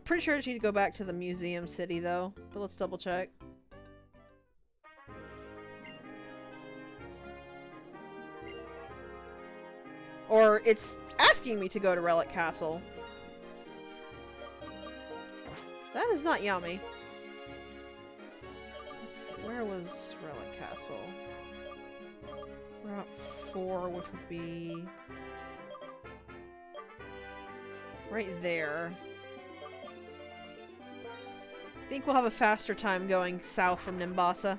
pretty sure I just need to go back to the museum city though, but let's double check. Or it's asking me to go to Relic Castle. That is not yummy. Let's see, where was Relic Castle? Route 4, which would be right there. I think we'll have a faster time going south from Nimbasa.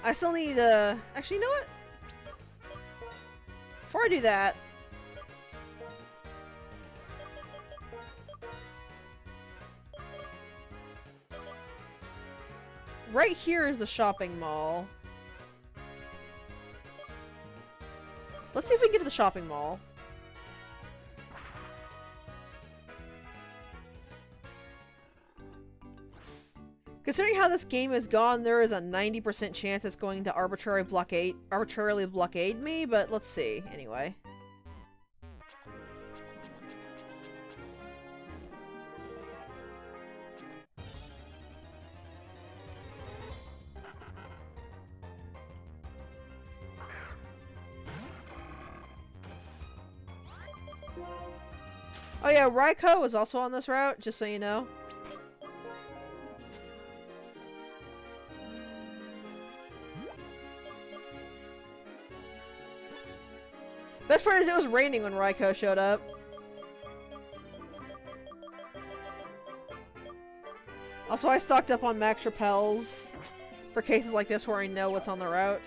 I still need actually, you know what? Before I do that, right here is the shopping mall. Let's see if we can get to the shopping mall. Considering how this game has gone, there is a 90% chance it's going to arbitrarily blockade me, but let's see, anyway. Oh yeah, Raikou is also on this route, just so you know. Best part is it was raining when Raikou showed up. Also, I stocked up on Max Repels for cases like this where I know what's on the route.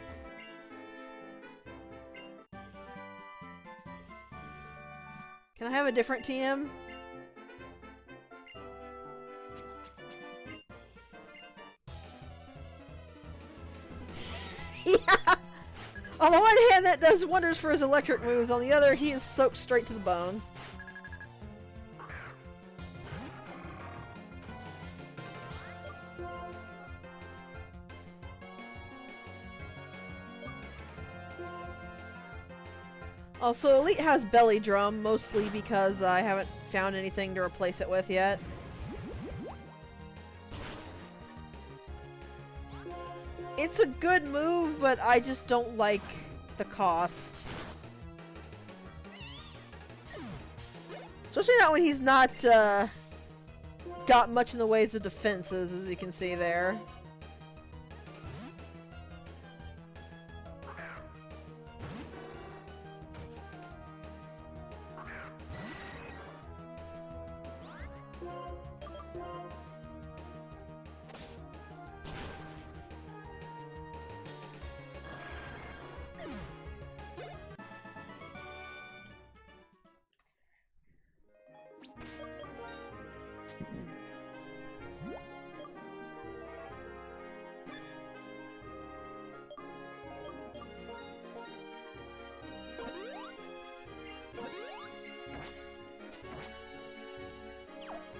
Can I have a different TM? Yeah! On the one hand, that does wonders for his electric moves. On the other, he is soaked straight to the bone. Also, Elite has Belly Drum, mostly because I haven't found anything to replace it with yet. It's a good move, but I just don't like the cost. Especially not when he's not got much in the ways of defenses, as you can see there.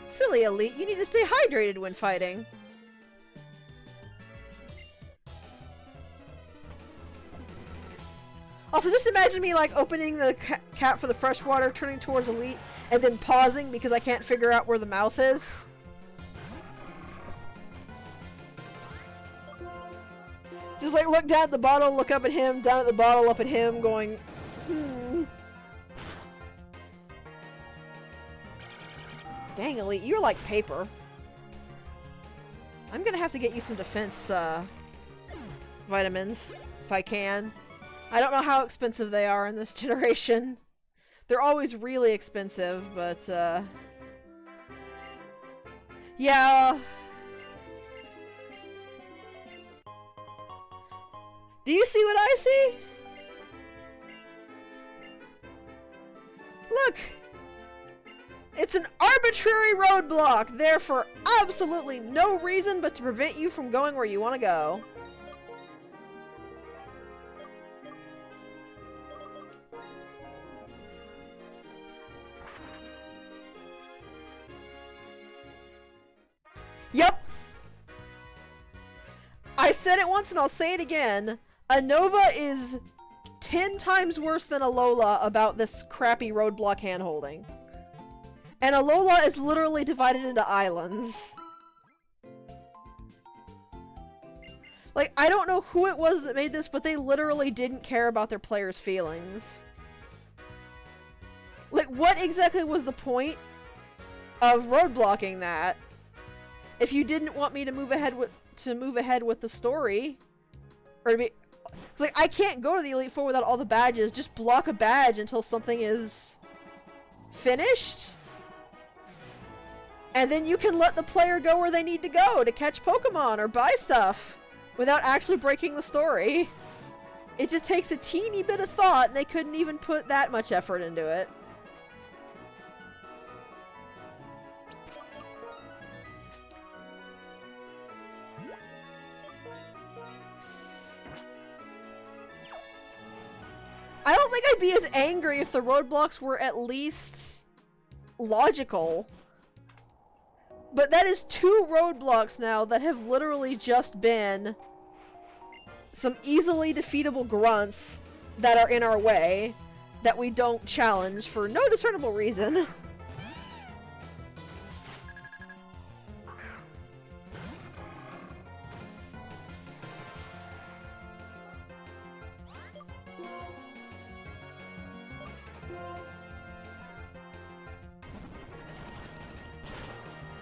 Silly Elite, you need to stay hydrated when fighting. Also, just imagine me like opening the cap for the fresh water, turning towards Elite, and then pausing because I can't figure out where the mouth is. Just like look down at the bottle, look up at him, down at the bottle, up at him, going, Dang, Elite, you're like paper. I'm gonna have to get you some defense, vitamins, if I can. I don't know how expensive they are in this generation. They're always really expensive, but, yeah. Do you see what I see? Look! It's an arbitrary roadblock, there for absolutely no reason but to prevent you from going where you want to go. Yep! I said it once and I'll say it again. A Nova is 10 times worse than Alola about this crappy roadblock handholding. And Alola is literally divided into islands. Like, I don't know who it was that made this, but they literally didn't care about their players' feelings. Like, what exactly was the point of roadblocking that? If you didn't want me to move ahead with the story, or to be, it's like I can't go to the Elite Four without all the badges. Just block a badge until something is finished, and then you can let the player go where they need to go to catch Pokemon or buy stuff without actually breaking the story. It just takes a teeny bit of thought, and they couldn't even put that much effort into it. I don't think I'd be as angry if the roadblocks were at least logical. But that is 2 roadblocks now that have literally just been some easily defeatable grunts that are in our way that we don't challenge for no discernible reason.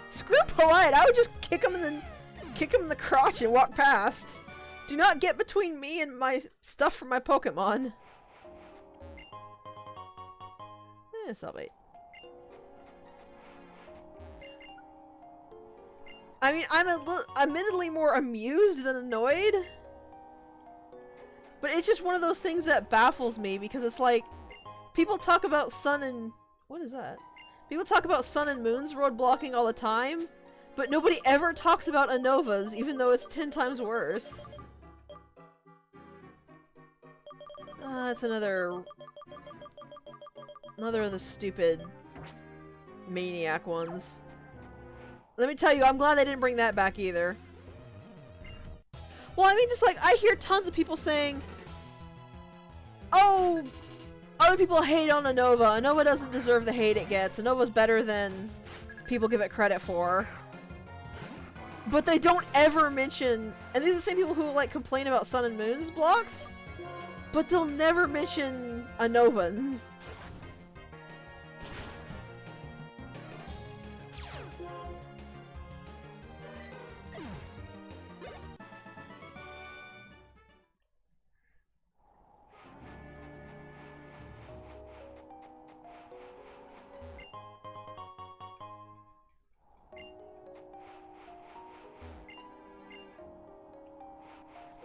Screw polite, I would just kick him in the crotch and walk past. Do not get between me and my stuff from my Pokemon. Salvate. I mean, I'm admittedly more amused than annoyed. But it's just one of those things that baffles me, because it's like, people talk about Sun and... What is that? People talk about Sun and Moon's road blocking all the time, but nobody ever talks about Unova's, even though it's 10 times worse. That's another of the stupid maniac ones. Let me tell you, I'm glad they didn't bring that back either. Well, I mean, just like, I hear tons of people saying, oh, other people hate on Unova. Unova doesn't deserve the hate it gets. Unova's better than people give it credit for. But they don't ever mention, and these are the same people who like complain about Sun and Moon's blocks, but they'll never mention Unovans.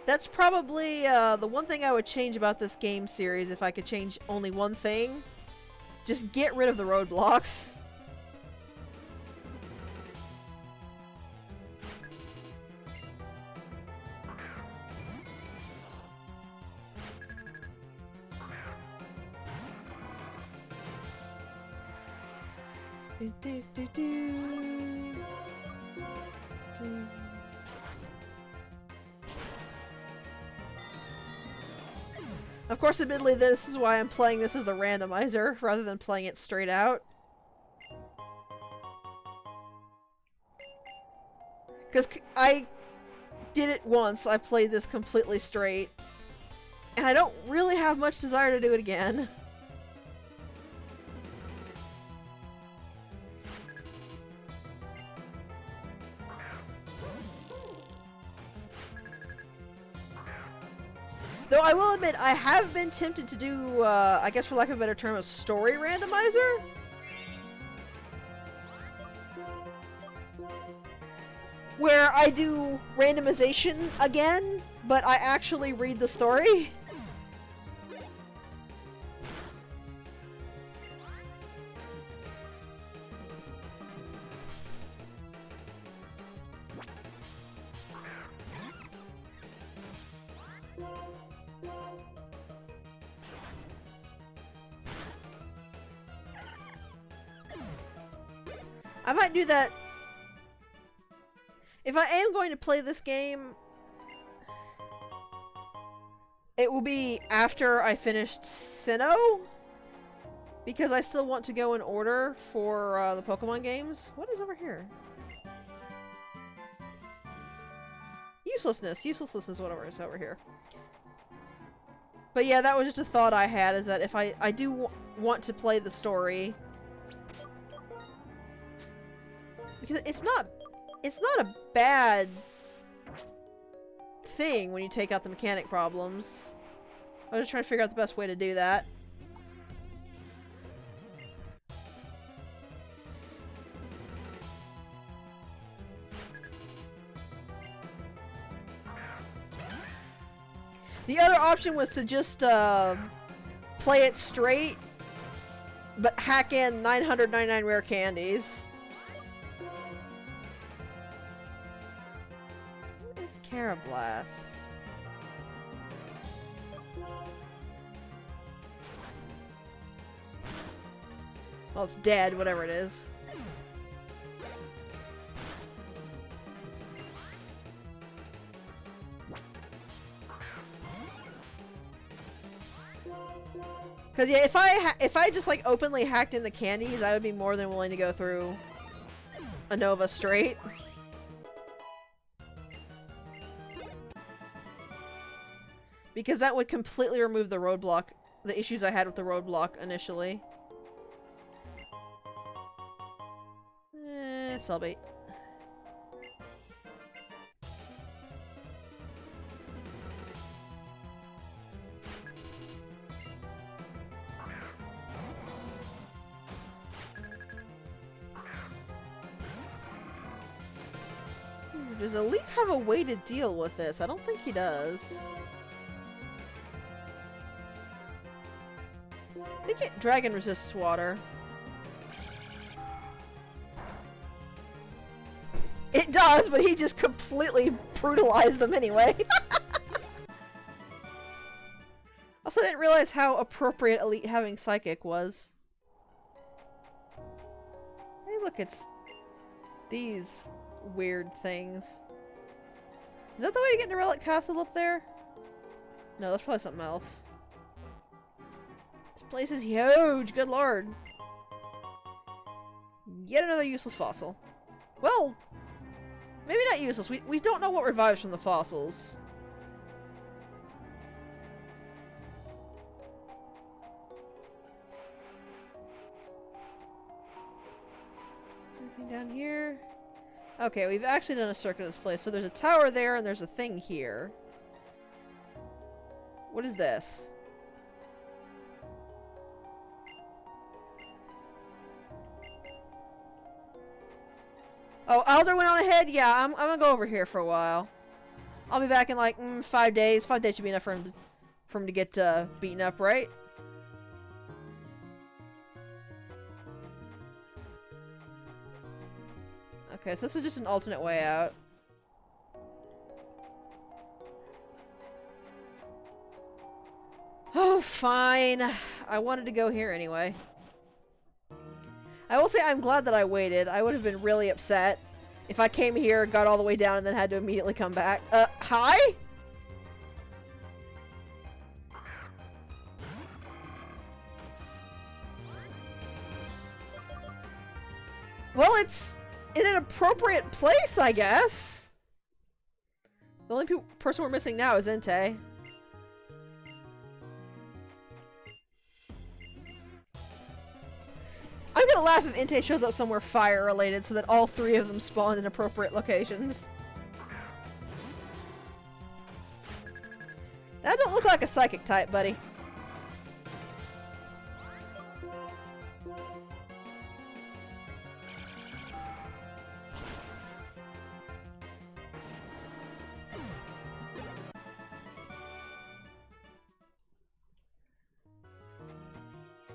That's probably the one thing I would change about this game series if I could change only one thing. Just get rid of the roadblocks. Of course, admittedly, this is why I'm playing this as the randomizer, rather than playing it straight out. Because I did it once, I played this completely straight, and I don't really have much desire to do it again. Though I will admit, I have been tempted to do, I guess for lack of a better term, a story randomizer? Where I do randomization again, but I actually read the story. I might do that. If I am going to play this game, It will be after I finished Sinnoh, because I still want to go in order for the Pokemon games. What is over here? Uselessness. Uselessness is whatever is over here. But yeah, that was just a thought I had, is that if I do want to play the story, because it's not a bad thing when you take out the mechanic problems. I was just trying to figure out the best way to do that. The other option was to just play it straight, but hack in 999 rare candies. What is Carablast? Well, it's dead, whatever it is. Cause yeah, if I just like openly hacked in the candies, I would be more than willing to go through a Nova straight. Because that would completely remove the roadblock, the issues I had with the roadblock initially. Cellbait. Does Elite have a way to deal with this? I don't think he does. I think Dragon resists water. It does, but he just completely brutalized them anyway. Also, I didn't realize how appropriate Elite having Psychic was. Hey, look, it's these weird things. Is that the way to get into Relic Castle up there? No, that's probably something else. This place is huge, good lord. Yet another useless fossil. Well, maybe not useless. We don't know what revives from the fossils. Anything down here? Okay, we've actually done a circuit of this place. So there's a tower there and there's a thing here. What is this? Oh, Alder went on ahead? Yeah, I'm gonna go over here for a while. I'll be back in like 5 days. 5 days should be enough for him to get beaten up, right? Okay, so this is just an alternate way out. Oh, fine. I wanted to go here anyway. I will say I'm glad that I waited. I would have been really upset if I came here, got all the way down, and then had to immediately come back. Hi? Well, it's in an appropriate place, I guess. The only person we're missing now is Entei. I'm gonna laugh if Entei shows up somewhere fire-related so that all three of them spawn in appropriate locations. That don't look like a psychic type, buddy.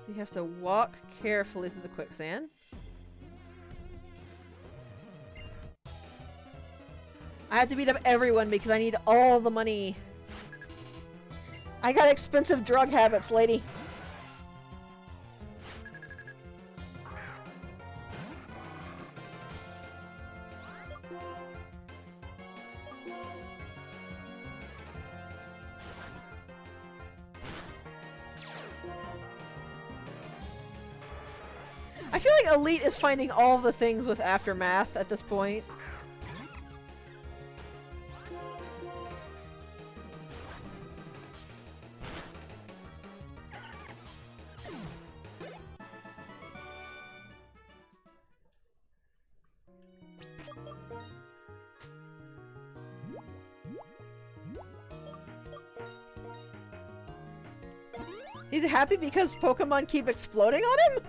So you have to walk carefully through the quicksand. I have to beat up everyone because I need all the money. I got expensive drug habits, lady. I feel like Elite is finding all the things with Aftermath at this point. He's happy because Pokemon keep exploding on him?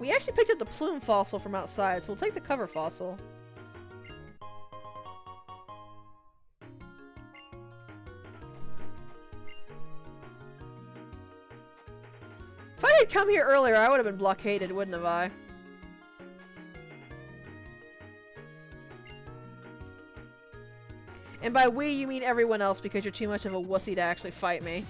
We actually picked up the plume fossil from outside, so we'll take the cover fossil. If I had come here earlier, I would have been blockaded, wouldn't have I? And by we, you mean everyone else because you're too much of a wussy to actually fight me.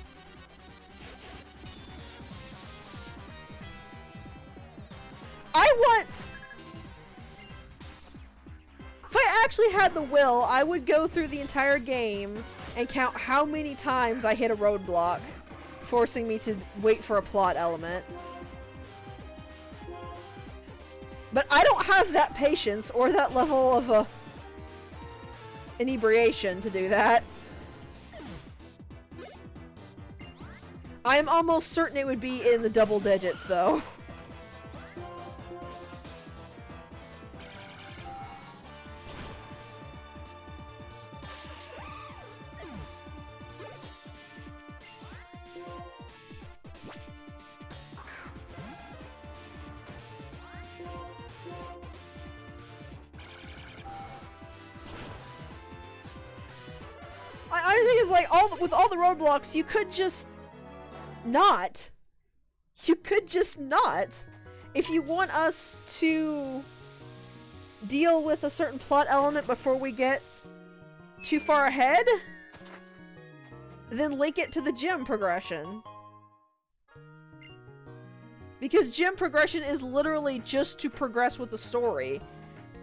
If I actually had the will, I would go through the entire game and count how many times I hit a roadblock, forcing me to wait for a plot element. But I don't have that patience or that level of inebriation to do that. I am almost certain it would be in the double digits, though. I think it's like with all the roadblocks, you could just not. You could just not. If you want us to deal with a certain plot element before we get too far ahead, then link it to the gym progression. Because gym progression is literally just to progress with the story.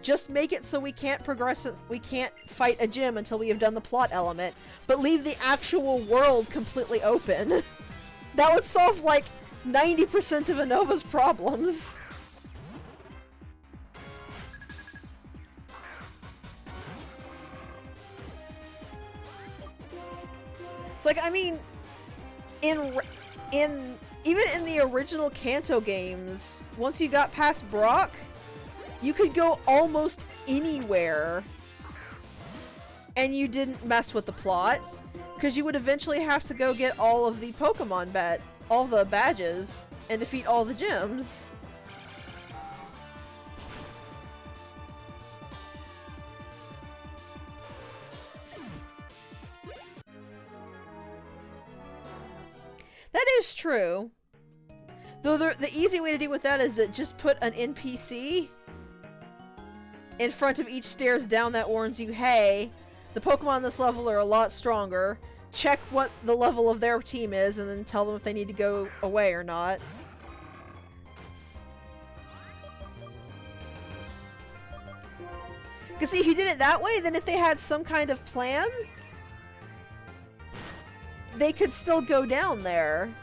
Just make it so we can't progress, we can't fight a gym until we have done the plot element, but leave the actual world completely open. That would solve like 90% of Unova's problems. It's like, I mean, even in the original Kanto games, once you got past Brock, you could go almost anywhere and you didn't mess with the plot, because you would eventually have to go get all of the Pokemon all the badges and defeat all the gyms. That is true. Though the easy way to deal with that is to just put an NPC in front of each stairs down that warns you, hey, the Pokemon on this level are a lot stronger. Check what the level of their team is and then tell them if they need to go away or not. Because see, if you did it that way, then if they had some kind of plan, they could still go down there.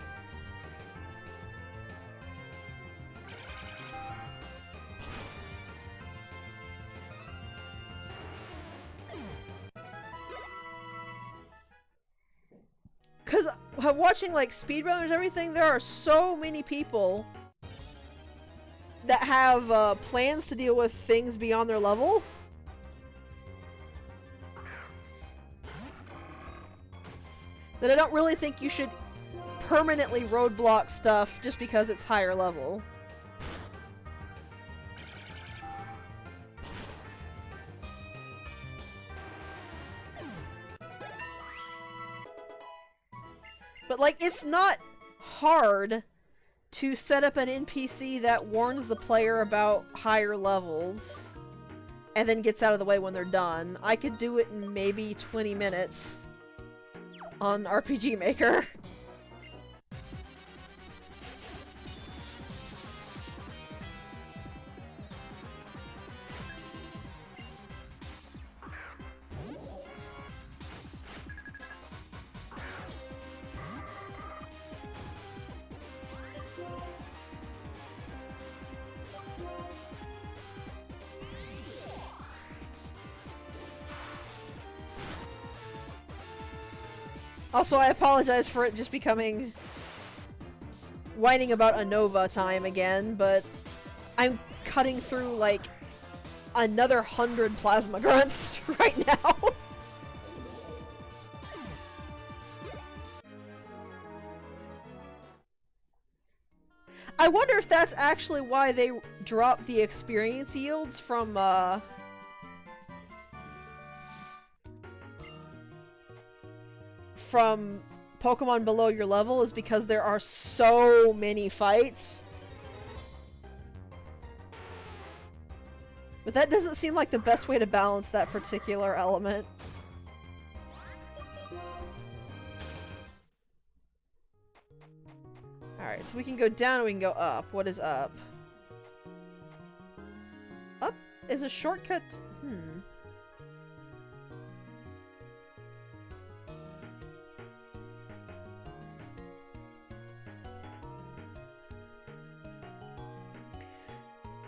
Because watching like speedrunners and everything, there are so many people that have plans to deal with things beyond their level. That I don't really think you should permanently roadblock stuff just because it's higher level. But like, it's not hard to set up an NPC that warns the player about higher levels and then gets out of the way when they're done. I could do it in maybe 20 minutes on RPG Maker. Also, I apologize for it just becoming whining about a Nova time again, but I'm cutting through, like, another 100 plasma grunts right now. I wonder if that's actually why they dropped the experience yields from Pokemon below your level, is because there are so many fights. But that doesn't seem like the best way to balance that particular element. Alright, so we can go down and we can go up. What is up? Up is a shortcut.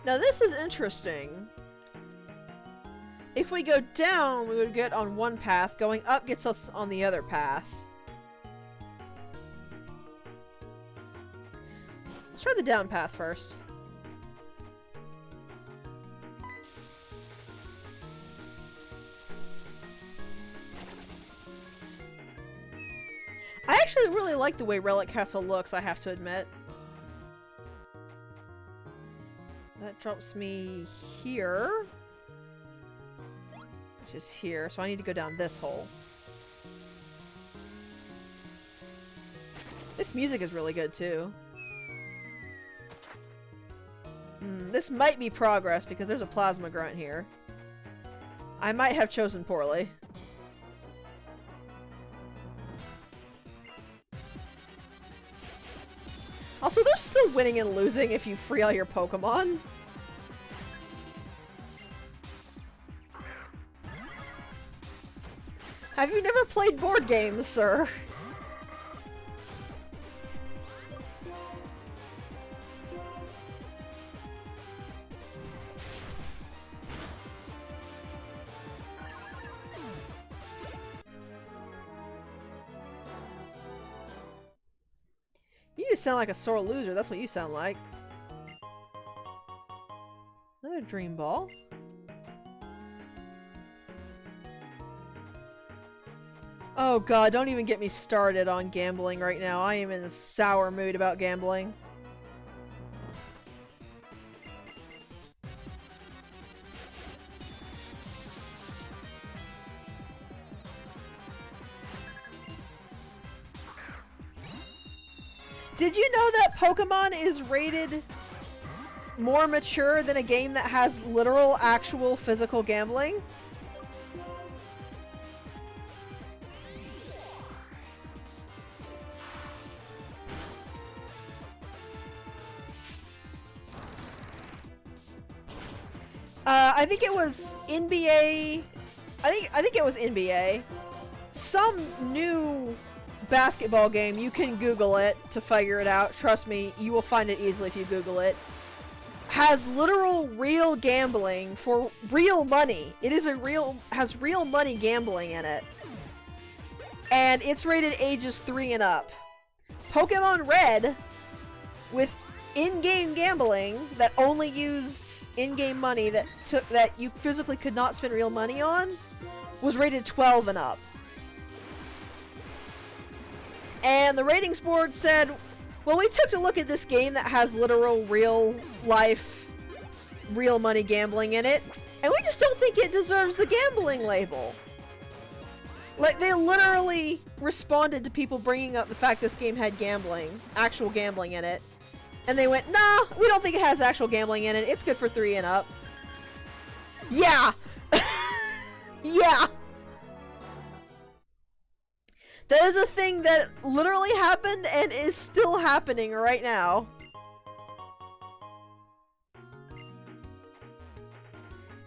Now this is interesting. If we go down, we would get on one path. Going up gets us on the other path. Let's try the down path first. I actually really like the way Relic Castle looks, I have to admit. That drops me here. Which is here, so I need to go down this hole. This music is really good, too. This might be progress, because there's a plasma grunt here. I might have chosen poorly. Also, there's still winning and losing if you free all your Pokemon. Have you never played board games, sir? You just sound like a sore loser, that's what you sound like. Another Dream Ball. Oh god, don't even get me started on gambling right now. I am in a sour mood about gambling. Did you know that Pokemon is rated more mature than a game that has literal, actual, physical gambling? I think it was NBA. I think it was NBA. Some new basketball game. You can Google it to figure it out. Trust me, you will find it easily if you Google it. Has literal real gambling for real money. It is has real money gambling in it. And it's rated ages 3 and up. Pokemon Red, with in-game gambling that only used in-game money that you physically could not spend real money on, was rated 12 and up. And the ratings board said, well, we took a look at this game that has literal real life, real money gambling in it, and we just don't think it deserves the gambling label. Like, they literally responded to people bringing up the fact this game had gambling, actual gambling in it. And they went, nah, we don't think it has actual gambling in it. It's good for 3 and up. Yeah! Yeah! That is a thing that literally happened and is still happening right now.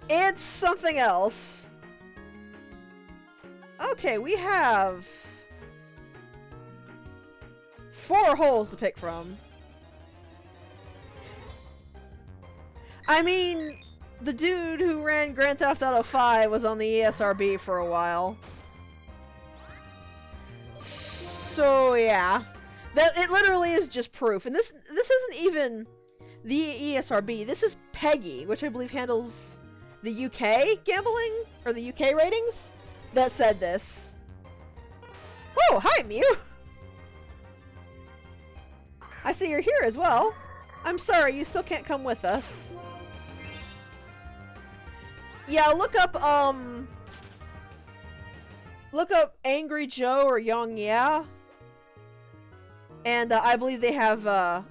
It's something else. Okay, we have 4 holes to pick from. I mean, the dude who ran Grand Theft Auto 5 was on the ESRB for a while. So yeah, that it literally is just proof, and this isn't even the ESRB. This is Peggy, which I believe handles the UK gambling or the UK ratings. That said this. Oh, hi Mew. I see you're here as well. I'm sorry, you still can't come with us. Yeah, look up Angry Joe or Young Yeah. And I believe they have like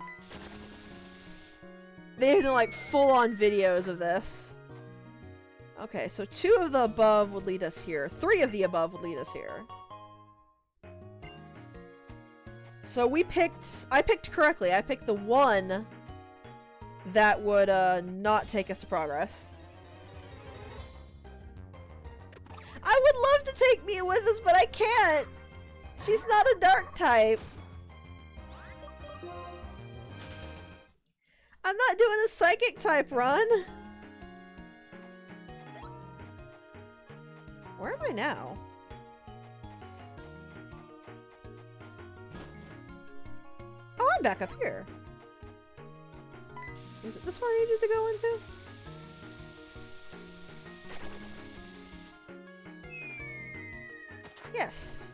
full-on videos of this. Okay, so 2 of the above would lead us here. 3 of the above would lead us here. So I picked correctly. I picked the one that would not take us to progress. I would love to take Mia with us, but I can't. She's not a dark type. I'm not doing a psychic type run. Where am I now? Oh, I'm back up here. Was it this where I needed to go into? Yes.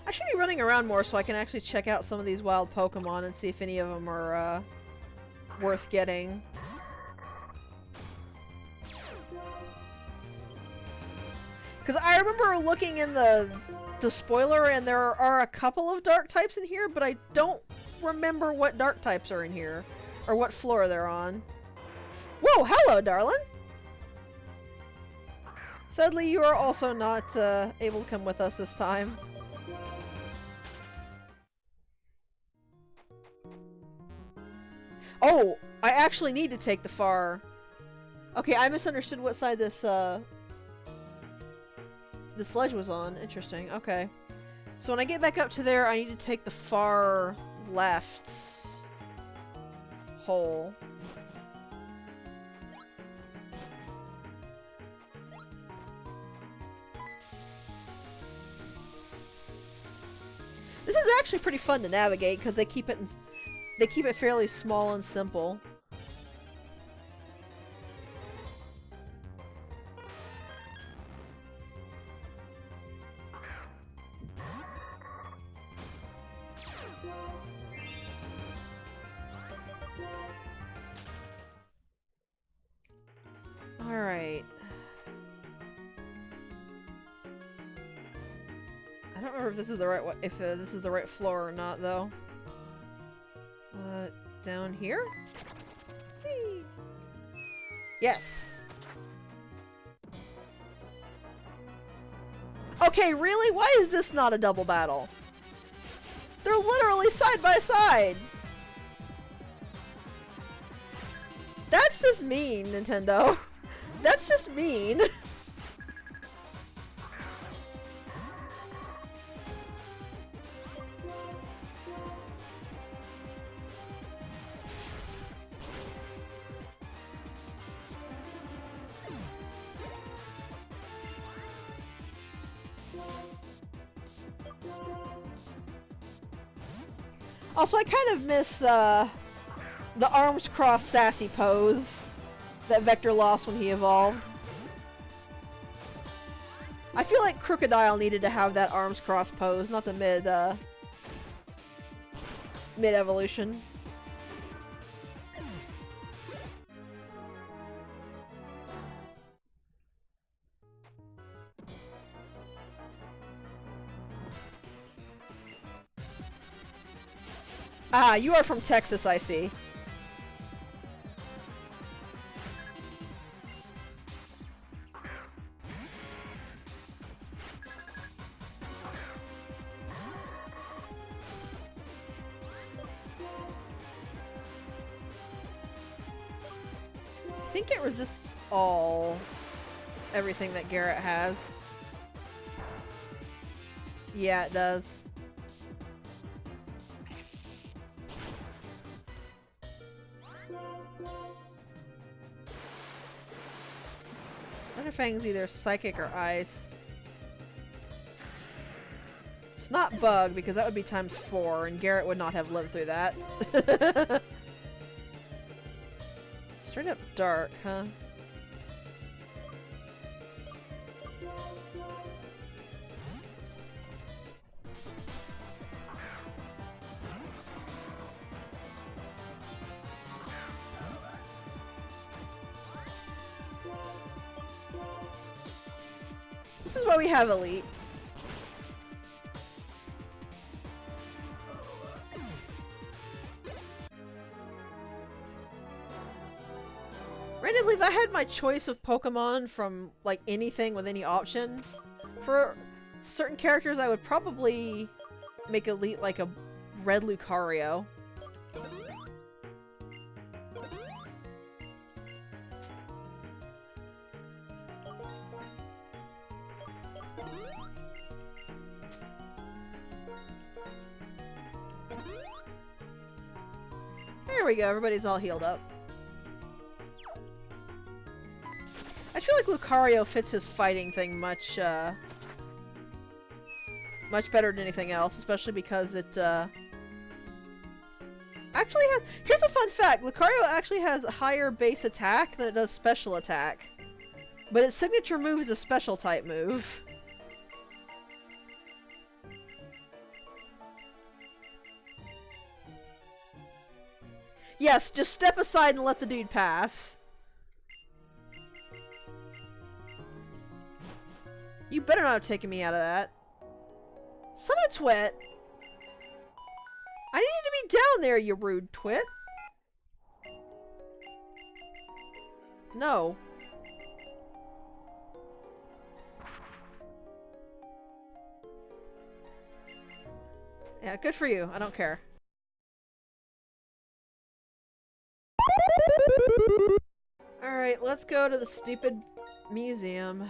I should be running around more so I can actually check out some of these wild Pokemon and see if any of them are worth getting. Because I remember looking in the spoiler and there are a couple of dark types in here, but I don't remember what dark types are in here or what floor they're on. Whoa, hello, darling! Sadly, you are also not able to come with us this time. Oh, I actually need to take the far... Okay, I misunderstood what side this ledge was on. Interesting, okay. So when I get back up to there, I need to take the far left hole. This is actually pretty fun to navigate because they keep it fairly small and simple. All right. I don't remember if this is the right this is the right floor or not, though. Down here? Whee! Yes! Okay, really? Why is this not a double battle? They're literally side by side! That's just mean, Nintendo. That's just mean. Also, I kind of miss, the arms crossed sassy pose that Vector lost when he evolved. I feel like Crocodile needed to have that arms crossed pose, not the mid-evolution. Ah, you are from Texas, I see. think it resists everything that Garrett has. Yeah, it does. Thunderfang's either psychic or ice. It's not bug, because that would be times 4, and Garrett would not have lived through that. Straight up dark, huh? This is why we have Elite. Randomly, if I had my choice of Pokemon from, like, anything with any option, for certain characters I would probably make Elite like a red Lucario. There we go, everybody's all healed up. I feel like Lucario fits his fighting thing much better than anything else, especially because it, actually has— here's a fun fact! Lucario actually has higher base attack than it does special attack. But its signature move is a special type move. Yes, just step aside and let the dude pass. You better not have taken me out of that. Son of a twit! I needed to be down there, you rude twit! No. Yeah, good for you. I don't care. Alright, let's go to the stupid museum.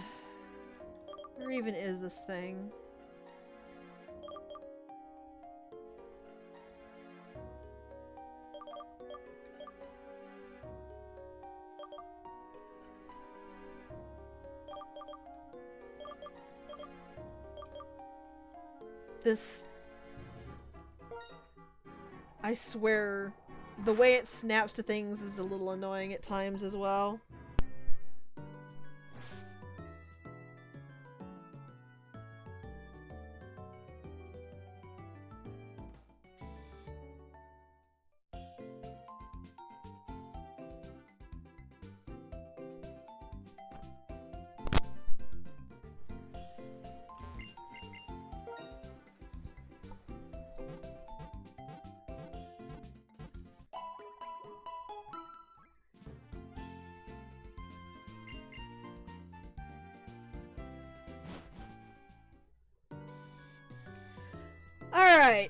Where even is this thing? This— I swear, the way it snaps to things is a little annoying at times as well. Alright,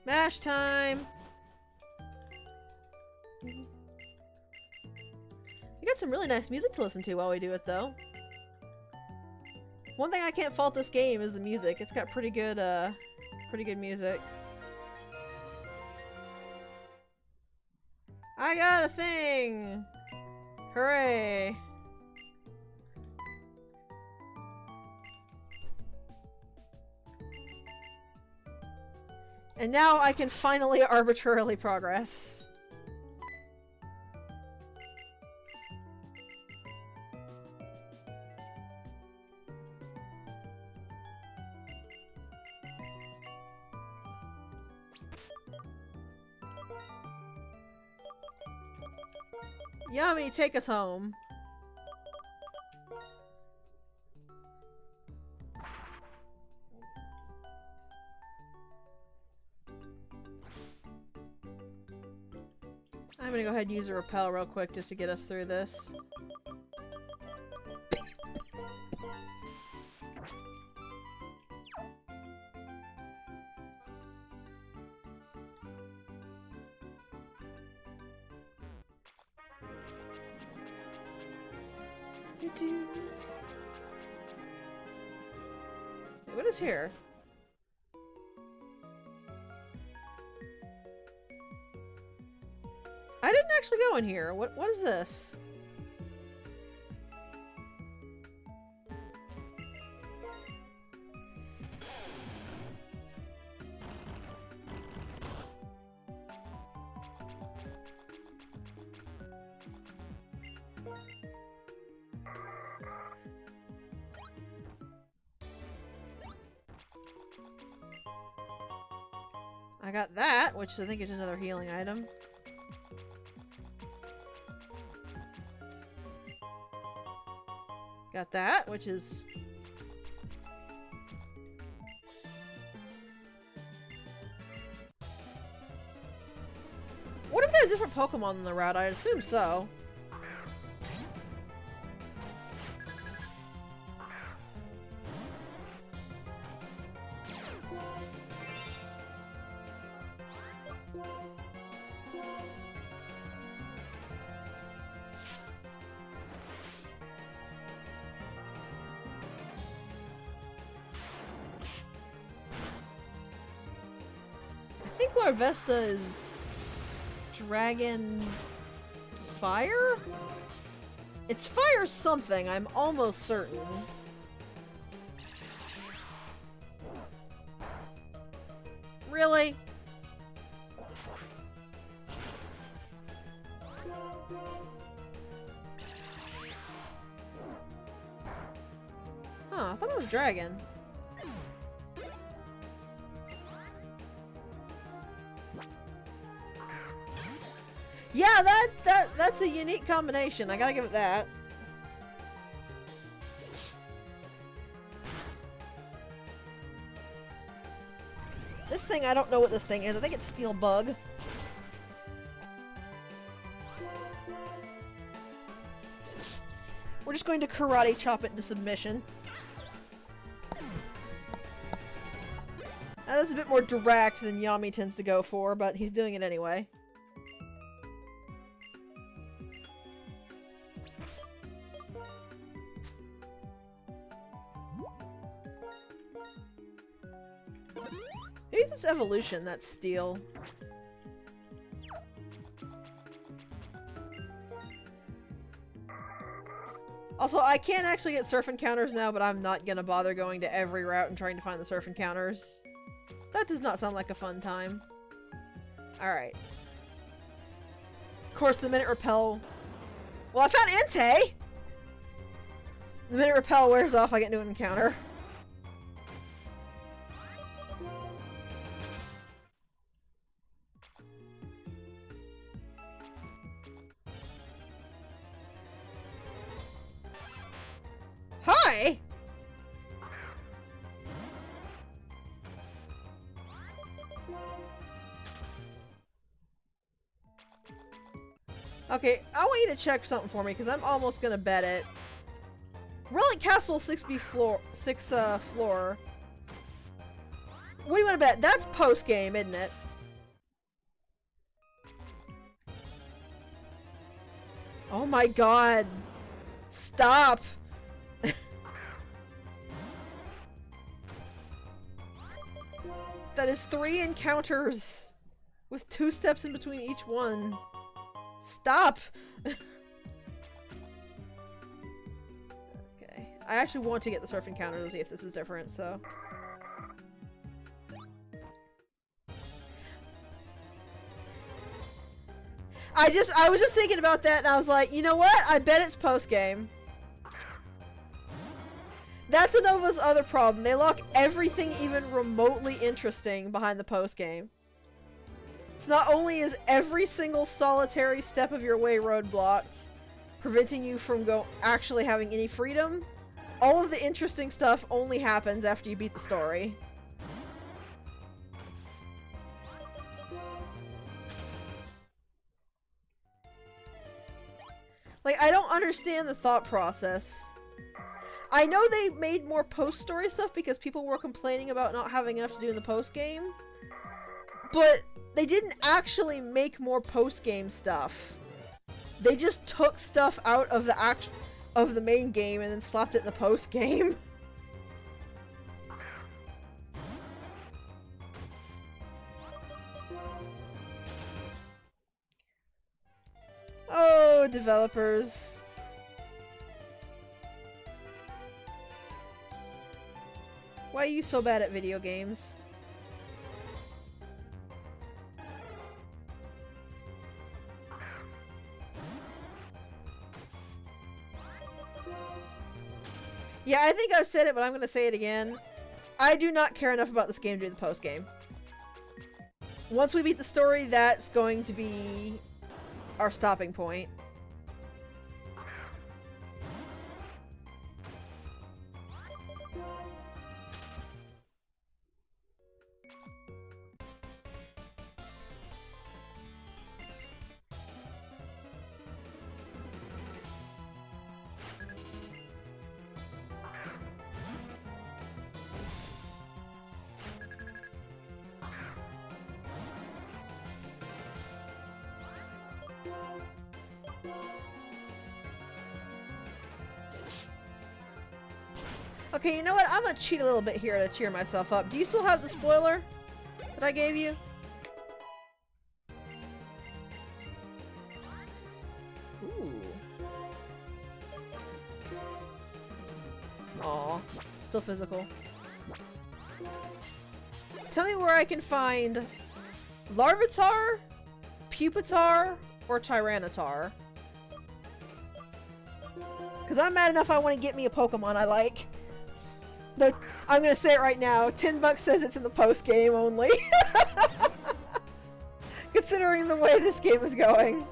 mash time! We got some really nice music to listen to while we do it, though. One thing I can't fault this game is the music. It's got pretty good music. I got a thing! Hooray! And now I can finally arbitrarily progress. Yummy, take us home. I'm gonna go ahead and use a repel real quick just to get us through this. What is here? I didn't actually go in here. What is this? I got that, which I think is another healing item. Got that, which is... What if there's different Pokemon on the route? I'd assume so. I think Larvesta is Dragon Fire? It's Fire something, I'm almost certain. Really? Huh, I thought it was Dragon. Yeah, that's a unique combination. I gotta give it that. This thing, I don't know what this thing is. I think it's Steel Bug. We're just going to karate chop it into submission. Now, that's a bit more direct than Yami tends to go for, but he's doing it anyway. Maybe it's evolution, that's steel. Also, I can actually get surf encounters now, but I'm not gonna bother going to every route and trying to find the surf encounters. That does not sound like a fun time. Alright. Of course, the minute repel... Well, I found Entei! The minute repel wears off, I get into an encounter. Hi! Okay, I want you to check something for me, because I'm almost gonna bet it. Relic Castle 6B floor, 6th floor. What do you want to bet? That's post-game, isn't it? Oh my god. Stop! That is 3 encounters with 2 steps in between each one. Stop! Okay. I actually want to get the surf encounter to see if this is different, so... I was just thinking about that and I was like, you know what? I bet it's post-game. That's Unovan's other problem. They lock everything even remotely interesting behind the post-game. So not only is every single solitary step of your way roadblocks, preventing you from actually having any freedom, all of the interesting stuff only happens after you beat the story. Like, I don't understand the thought process. I know they made more post-story stuff because people were complaining about not having enough to do in the post-game, but they didn't actually make more post-game stuff. They just took stuff out of the of the main game and then slapped it in the post game. Oh, developers. Why are you so bad at video games? Yeah, I think I've said it, but I'm gonna say it again. I do not care enough about this game to do the post-game. Once we beat the story, that's going to be our stopping point. Okay, you know what? I'm gonna cheat a little bit here to cheer myself up. Do you still have the spoiler that I gave you? Ooh. Aw. Still physical. Tell me where I can find Larvitar, Pupitar, or Tyranitar. Because I'm mad enough I want to get me a Pokemon I like. I'm gonna say it right now. $10 says it's in the post game only. Considering the way this game is going.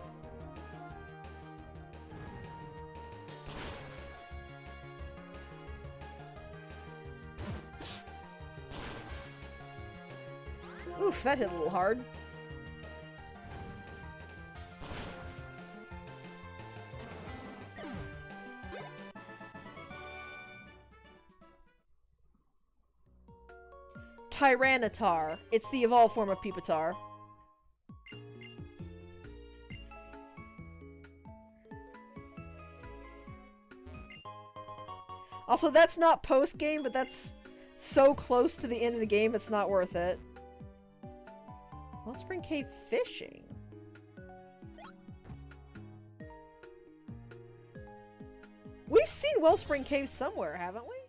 Oof, that hit a little hard. Tyranitar. It's the evolved form of Pupitar. Also, that's not post-game, but that's so close to the end of the game, it's not worth it. Wellspring Cave fishing? We've seen Wellspring Cave somewhere, haven't we?